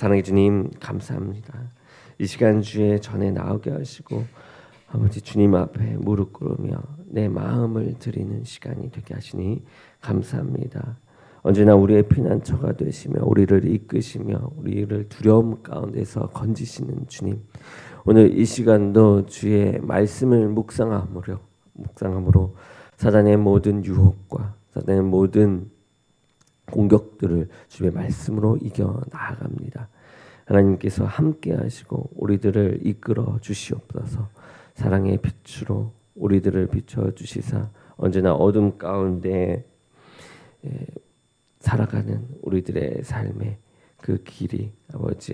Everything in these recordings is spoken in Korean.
사랑해 주님 감사합니다. 이 시간 주에 전에 나오게 하시고 아버지 주님 앞에 무릎 꿇으며 내 마음을 드리는 시간이 되게 하시니 감사합니다. 언제나 우리의 피난처가 되시며 우리를 이끄시며 우리를 두려움 가운데서 건지시는 주님, 오늘 이 시간도 주의 말씀을 묵상함으로 사단의 모든 유혹과 사단의 모든 공격들을 주의 말씀으로 이겨 나아갑니다. 하나님께서 함께 하시고 우리들을 이끌어 주시옵소서. 사랑의 빛으로 우리들을 비춰 주시사 언제나 어둠 가운데 살아가는 우리들의 삶의 그 길이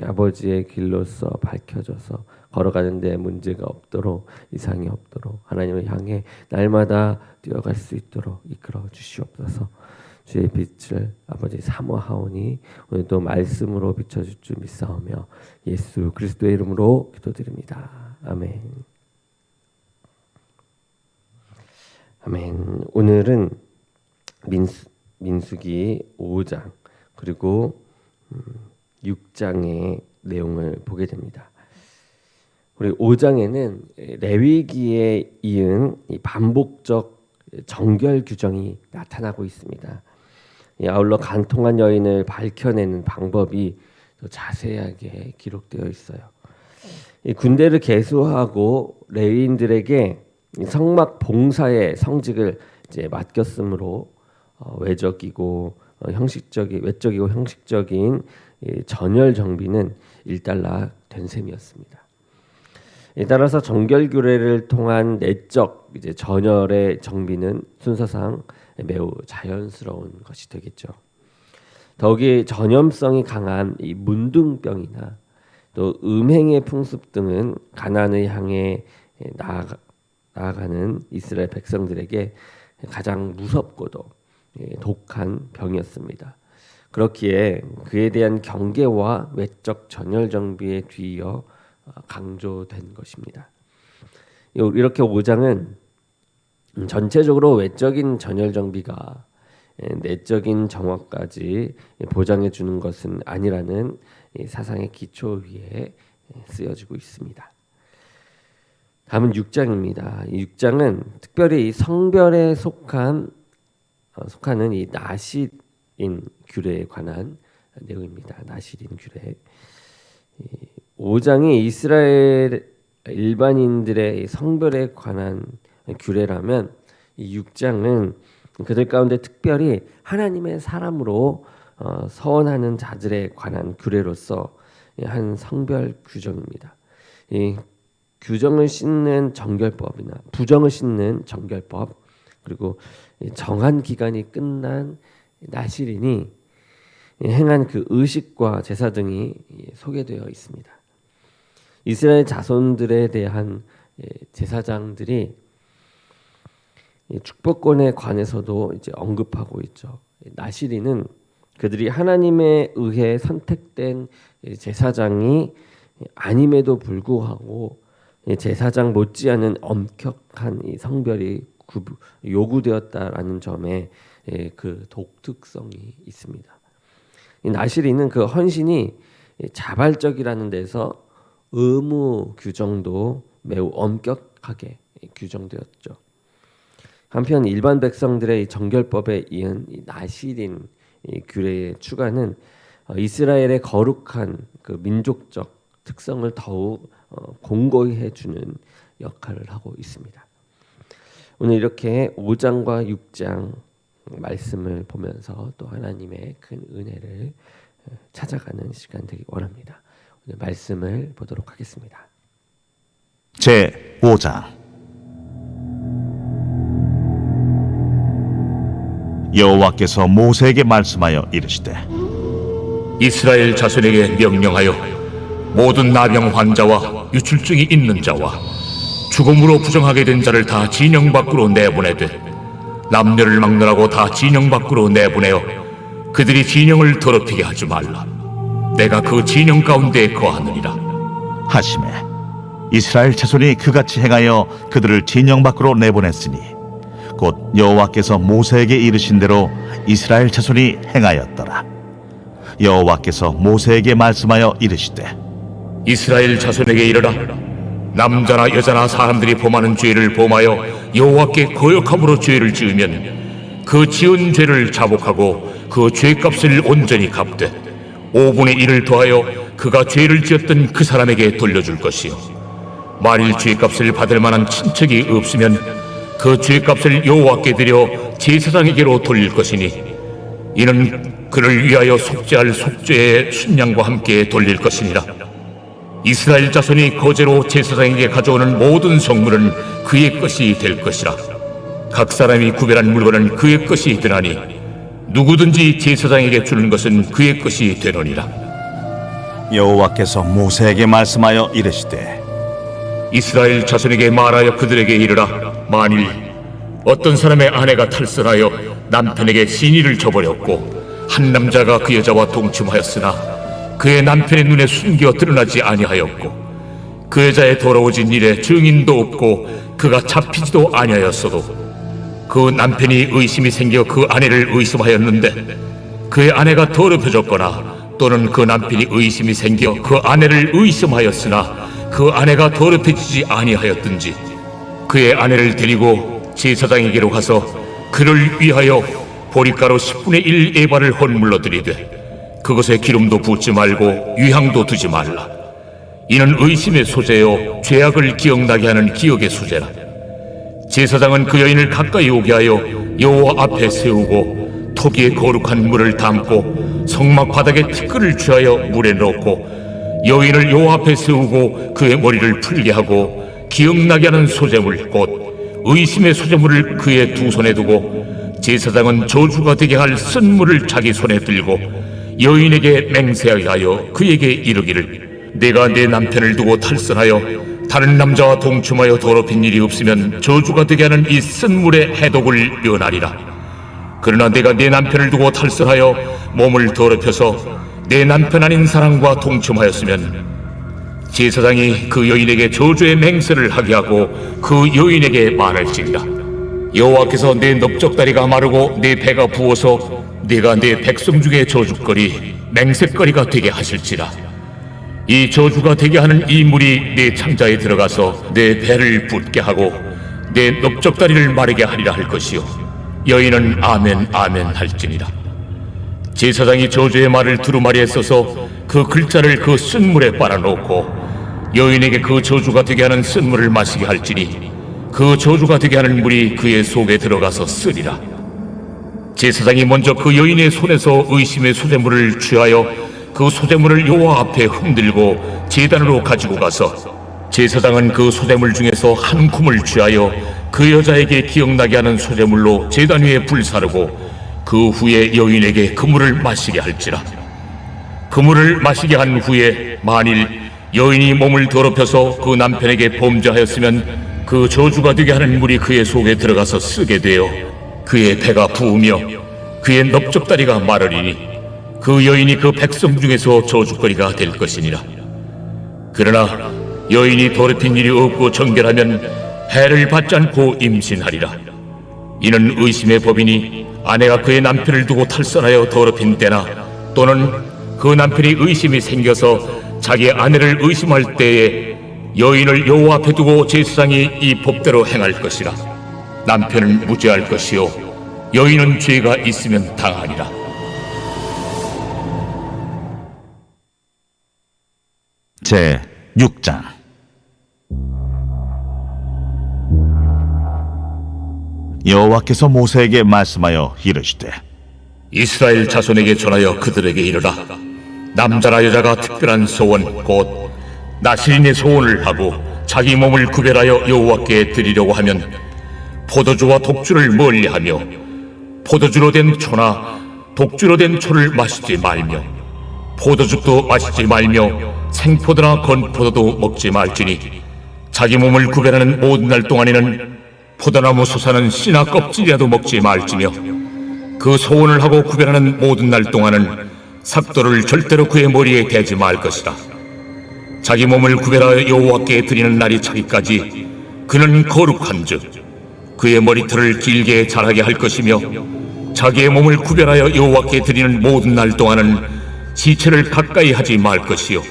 아버지의 길로서 밝혀져서 걸어가는 데 문제가 없도록, 이상이 없도록 하나님을 향해 날마다 뛰어갈 수 있도록 이끌어 주시옵소서. 주의 빛을 아버지 사모하오니 오늘도 말씀으로 비춰줄 줄 믿사오며 예수 그리스도의 이름으로 기도드립니다. 아멘. 아멘. 오늘은 민수기 5장 그리고 6장의 내용을 보게 됩니다. 우리 5장에는 레위기에 이은 이 반복적 정결 규정이 나타나고 있습니다. 아울러 간통한 여인을 밝혀내는 방법이 더 자세하게 기록되어 있어요. 이 군대를 개수하고 레위인들에게 성막 봉사의 성직을 이제 맡겼으므로 외적이고 형식적인 전열 정비는 일단락된 셈이었습니다. 따라서 정결 규례를 통한 내적 전열의 정비는 순서상 매우 자연스러운 것이 되겠죠. 더욱이 전염성이 강한 이 문둥병이나 또 음행의 풍습 등은 가나안을 향해 나아가는 이스라엘 백성들에게 가장 무섭고도 독한 병이었습니다. 그렇기에 그에 대한 경계와 외적 전열 정비에 뒤이어 강조된 것입니다. 이렇게 5장은 전체적으로 외적인 전열 정비가 내적인 정화까지 보장해 주는 것은 아니라는 사상의 기초 위에 쓰여지고 있습니다. 다음은 6장입니다. 이 6장은 특별히 성별에 속하는 이 나실인 규례에 관한 내용입니다. 나실인 규례. 5장이 이스라엘 일반인들의 성별에 관한 규례라면 이 6장은 그들 가운데 특별히 하나님의 사람으로 서원하는 자들에 관한 규례로서 한 성별 규정입니다. 이 규정을 씻는 정결법이나 부정을 씻는 정결법, 그리고 정한 기간이 끝난 나실인이 행한 그 의식과 제사 등이 소개되어 있습니다. 이스라엘 자손들에 대한 제사장들이 축복권에 관해서도 이제 언급하고 있죠. 나실인은 그들이 하나님에 의해 선택된 제사장이 아님에도 불구하고 제사장 못지않은 엄격한 이 성별이 요구되었다라는 점에 그 독특성이 있습니다. 이 나실인은 그 헌신이 자발적이라는 데서 의무 규정도 매우 엄격하게 규정되었죠. 한편 일반 백성들의 정결법에 이은 이 나실인 규례의 추가는 이스라엘의 거룩한 그 민족적 특성을 더욱 공고히 해주는 역할을 하고 있습니다. 오늘 이렇게 5장과 6장 말씀을 보면서 또 하나님의 큰 은혜를 찾아가는 시간 되기 원합니다. 오늘 말씀을 보도록 하겠습니다. 제 5장. 여호와께서 모세에게 말씀하여 이르시되 이스라엘 자손에게 명령하여 모든 나병 환자와 유출증이 있는 자와 죽음으로 부정하게 된 자를 다 진영 밖으로 내보내되 남녀를 막론하고 다 진영 밖으로 내보내어 그들이 진영을 더럽히게 하지 말라. 내가 그 진영 가운데에 거하느니라 하시매 이스라엘 자손이 그같이 행하여 그들을 진영 밖으로 내보냈으니 곧 여호와께서 모세에게 이르신 대로 이스라엘 자손이 행하였더라. 여호와께서 모세에게 말씀하여 이르시되 이스라엘 자손에게 이르라. 남자나 여자나 사람들이 범하는 죄를 범하여 여호와께 거역함으로 죄를 지으면 그 지은 죄를 자복하고 그 죄값을 온전히 갚되 5분의 1을 더하여 그가 죄를 지었던 그 사람에게 돌려줄 것이요, 만일 죄값을 받을 만한 친척이 없으면 그 죄값을 여호와께 드려 제사장에게로 돌릴 것이니 이는 그를 위하여 속죄할 속죄의 순양과 함께 돌릴 것이니라. 이스라엘 자손이 거제로 제사장에게 가져오는 모든 성물은 그의 것이 될 것이라. 각 사람이 구별한 물건은 그의 것이 되나니 누구든지 제사장에게 주는 것은 그의 것이 되느니라. 여호와께서 모세에게 말씀하여 이르시되 이스라엘 자손에게 말하여 그들에게 이르라. 만일 어떤 사람의 아내가 탈선하여 남편에게 신의를 저버렸고 한 남자가 그 여자와 동침하였으나 그의 남편의 눈에 숨겨 드러나지 아니하였고 그 여자의 더러워진 일에 증인도 없고 그가 잡히지도 아니하였어도 그 남편이 의심이 생겨 그 아내를 의심하였는데 그의 아내가 더럽혀졌거나 또는 그 남편이 의심이 생겨 그 아내를 의심하였으나 그 아내가 더럽혀지지 아니하였든지 그의 아내를 데리고 제사장에게로 가서 그를 위하여 보리가루 10분의 1 에바를 헌물로 드리되 그것에 기름도 붓지 말고 유향도 두지 말라. 이는 의심의 소재요 죄악을 기억나게 하는 기억의 소재라. 제사장은 그 여인을 가까이 오게 하여 여호와 앞에 세우고 토기에 거룩한 물을 담고 성막 바닥에 티끌을 취하여 물에 넣고 여인을 여호와 앞에 세우고 그의 머리를 풀게 하고 기억나게 하는 소재물 곧 의심의 소재물을 그의 두 손에 두고 제사장은 저주가 되게 할 쓴물을 자기 손에 들고 여인에게 맹세하게 하여 그에게 이르기를 내가 내 남편을 두고 탈선하여 다른 남자와 동침하여 더럽힌 일이 없으면 저주가 되게 하는 이 쓴물의 해독을 면하리라. 그러나 내가 내 남편을 두고 탈선하여 몸을 더럽혀서 내 남편 아닌 사람과 동침하였으면 제사장이 그 여인에게 저주의 맹세를 하게 하고 그 여인에게 말할지니라. 여호와께서 내 넓적다리가 마르고 내 배가 부어서 네가 내 백성 중에 저주거리 맹세거리가 되게 하실지라. 이 저주가 되게 하는 이 물이 내 창자에 들어가서 내 배를 붓게 하고 내 넓적다리를 마르게 하리라 할 것이요, 여인은 아멘 아멘 할지니라. 제사장이 저주의 말을 두루마리에 써서 그 글자를 그 쓴물에 빨아놓고 여인에게 그 저주가 되게 하는 쓴물을 마시게 할지니 그 저주가 되게 하는 물이 그의 속에 들어가서 쓰리라. 제사장이 먼저 그 여인의 손에서 의심의 소재물을 취하여 그 소재물을 여호와 앞에 흔들고 제단으로 가지고 가서 제사장은 그 소재물 중에서 한 쿰을 취하여 그 여자에게 기억나게 하는 소재물로 제단 위에 불사르고 그 후에 여인에게 그 물을 마시게 할지라. 그 물을 마시게 한 후에 만일 여인이 몸을 더럽혀서 그 남편에게 범죄하였으면 그 저주가 되게 하는 물이 그의 속에 들어가서 쓰게 되어 그의 배가 부으며 그의 넓적다리가 마르리니 그 여인이 그 백성 중에서 저주거리가 될 것이니라. 그러나 여인이 더럽힌 일이 없고 정결하면 해를 받지 않고 임신하리라. 이는 의심의 법이니 아내가 그의 남편을 두고 탈선하여 더럽힌 때나 또는 그 남편이 의심이 생겨서 자기 아내를 의심할 때에 여인을 여호와 앞에 두고 제사장이 이 법대로 행할 것이라. 남편은 무죄할 것이요 여인은 죄가 있으면 당하리라. 제 6장. 여호와께서 모세에게 말씀하여 이르시되 이스라엘 자손에게 전하여 그들에게 이르라. 남자나 여자가 특별한 소원 곧 나실인의 소원을 하고 자기 몸을 구별하여 여호와께 드리려고 하면 포도주와 독주를 멀리하며 포도주로 된 초나 독주로 된 초를 마시지 말며 포도즙도 마시지 말며 생포도나 건포도도 먹지 말지니 자기 몸을 구별하는 모든 날 동안에는 포도나무 솟아는 씨나 껍질이라도 먹지 말지며 그 소원을 하고 구별하는 모든 날 동안은 삭도를 절대로 그의 머리에 대지 말 것이다. 자기 몸을 구별하여 여호와께 드리는 날이 차기까지 그는 거룩한즉 그의 머리털을 길게 자라게 할 것이며 자기의 몸을 구별하여 여호와께 드리는 모든 날 동안은 시체를 가까이 하지 말 것이요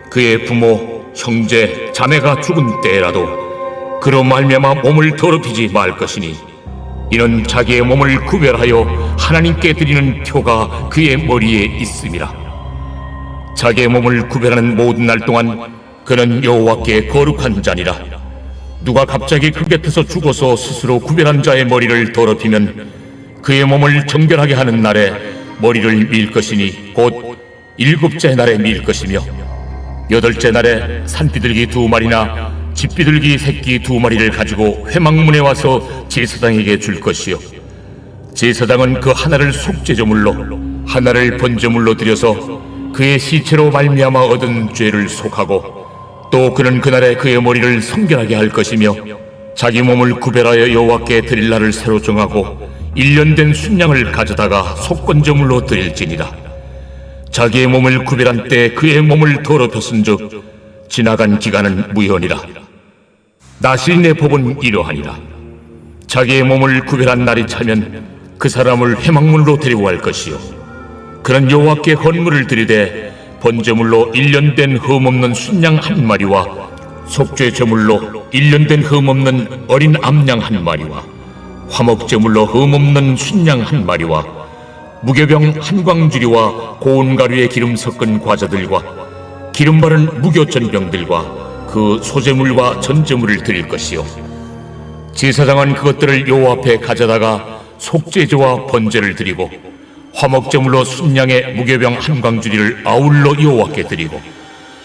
그의 부모, 형제, 자매가 죽은 때라도 그로 말미암아 몸을 더럽히지 말 것이니 이는 자기의 몸을 구별하여 하나님께 드리는 표가 그의 머리에 있음이라. 자기의 몸을 구별하는 모든 날 동안 그는 여호와께 거룩한 자니라. 누가 갑자기 그 곁에서 죽어서 스스로 구별한 자의 머리를 더럽히면 그의 몸을 정결하게 하는 날에 머리를 밀 것이니 곧 7째 날에 밀 것이며 8째 날에 산비둘기 2마리나 집비둘기 새끼 2마리를 가지고 회막문에 와서 제사장에게 줄 것이요 제사장은 그 하나를 속죄제물로 하나를 번제물로 드려서 그의 시체로 말미암아 얻은 죄를 속하고 또 그는 그날에 그의 머리를 성결하게 할 것이며 자기 몸을 구별하여 여호와께 드릴 날을 새로 정하고 1년 된 순양을 가져다가 속건제물로 드릴지니라. 자기의 몸을 구별한 때 그의 몸을 더럽혔은즉 지나간 기간은 무효니라. 나실인의 법은 이러하니라. 자기의 몸을 구별한 날이 차면 그 사람을 회막문으로 데리고 갈 것이요 그는 여호와께 헌물을 드리되 번제물로 1년 된 흠없는 순양 1마리와 속죄제물로 1년 된 흠없는 어린 암양 1마리와 화목제물로 흠없는 순양 1마리와 무교병 1광주리와 고운 가루에 기름 섞은 과자들과 기름 바른 무교전병들과 그 소제물과 전제물을 드릴 것이요 제사장은 그것들을 여호와 앞에 가져다가 속죄제와 번제를 드리고 화목제물로 순양의 무교병 1광주리를 아울러 여호와께 드리고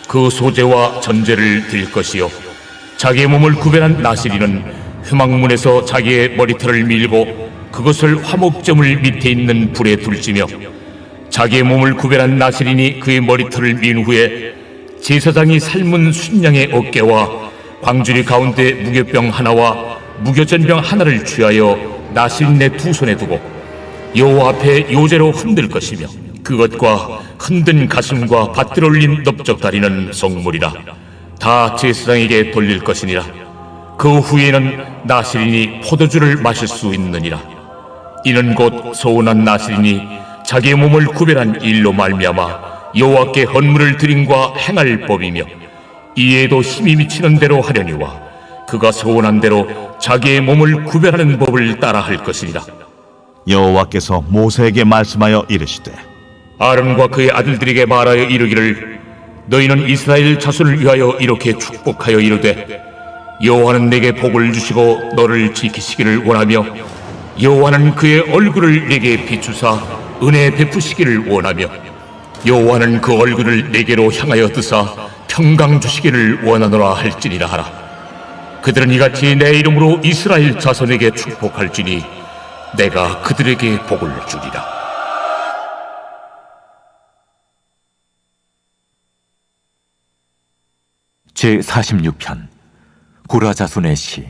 그 소제와 전제를 드릴 것이요 자기의 몸을 구별한 나실인은 회막문에서 자기의 머리털을 밀고 그것을 화목제물 밑에 있는 불에 둘지며 자기의 몸을 구별한 나실인이 그의 머리털을 민 후에 제사장이 삶은 순양의 어깨와 광주리 가운데 무교병 하나와 무교전병 하나를 취하여 나실인의 2손에 두고 여호와 앞에 요제로 흔들 것이며 그것과 흔든 가슴과 받들어 올린 넓적다리는 성물이라. 다 제사장에게 돌릴 것이니라. 그 후에는 나실인이 포도주를 마실 수 있느니라. 이는 곧 소원한 나실인이 자기의 몸을 구별한 일로 말미암아 여호와께 헌물을 드림과 행할 법이며 이에도 힘이 미치는 대로 하려니와 그가 소원한 대로 자기의 몸을 구별하는 법을 따라 할 것이니라. 여호와께서 모세에게 말씀하여 이르시되 아론과 그의 아들들에게 말하여 이르기를 너희는 이스라엘 자손을 위하여 이렇게 축복하여 이르되 여호와는 내게 복을 주시고 너를 지키시기를 원하며 여호와는 그의 얼굴을 내게 비추사 은혜 베푸시기를 원하며 여호와는 그 얼굴을 내게로 향하여 드사 평강 주시기를 원하노라 할지니라 하라. 그들은 이같이 내 이름으로 이스라엘 자손에게 축복할지니 내가 그들에게 복을 주리라. 제46편 고라 자손의 시.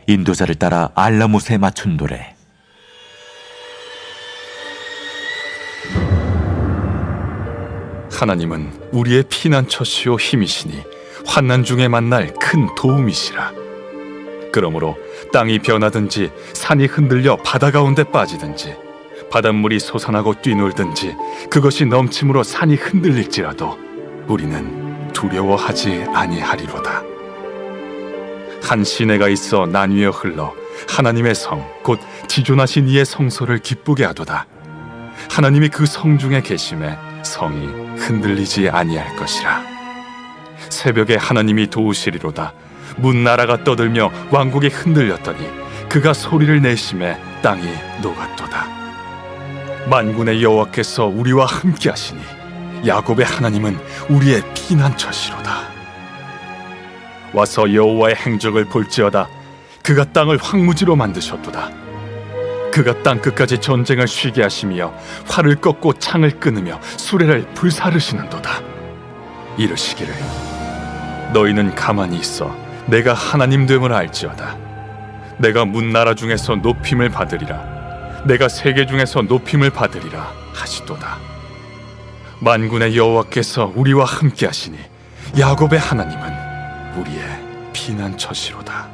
인도자를 따라 알라못에 맞춘 노래. 하나님은 우리의 피난처시오 힘이시니 환난 중에 만날 큰 도움이시라. 그러므로 땅이 변하든지 산이 흔들려 바다 가운데 빠지든지 바닷물이 솟아나고 뛰놀든지 그것이 넘침으로 산이 흔들릴지라도 우리는 두려워하지 아니하리로다. 한 시내가 있어 나뉘어 흘러 하나님의 성 곧 지존하신 이의 성소를 기쁘게 하도다. 하나님이 그 성 중에 계심에 성이 흔들리지 아니할 것이라. 새벽에 하나님이 도우시리로다. 문나라가 떠들며 왕국이 흔들렸더니 그가 소리를 내심에 땅이 녹았도다. 만군의 여호와께서 우리와 함께 하시니 야곱의 하나님은 우리의 피난처시로다. 와서 여호와의 행적을 볼지어다. 그가 땅을 황무지로 만드셨도다. 그가 땅 끝까지 전쟁을 쉬게 하시며 활을 꺾고 창을 끊으며 수레를 불사르시는도다. 이르시기를 너희는 가만히 있어 내가 하나님 됨을 알지어다. 내가 문나라 중에서 높임을 받으리라. 내가 세계 중에서 높임을 받으리라 하시도다. 만군의 여호와께서 우리와 함께 하시니 야곱의 하나님은 우리의 피난처시로다.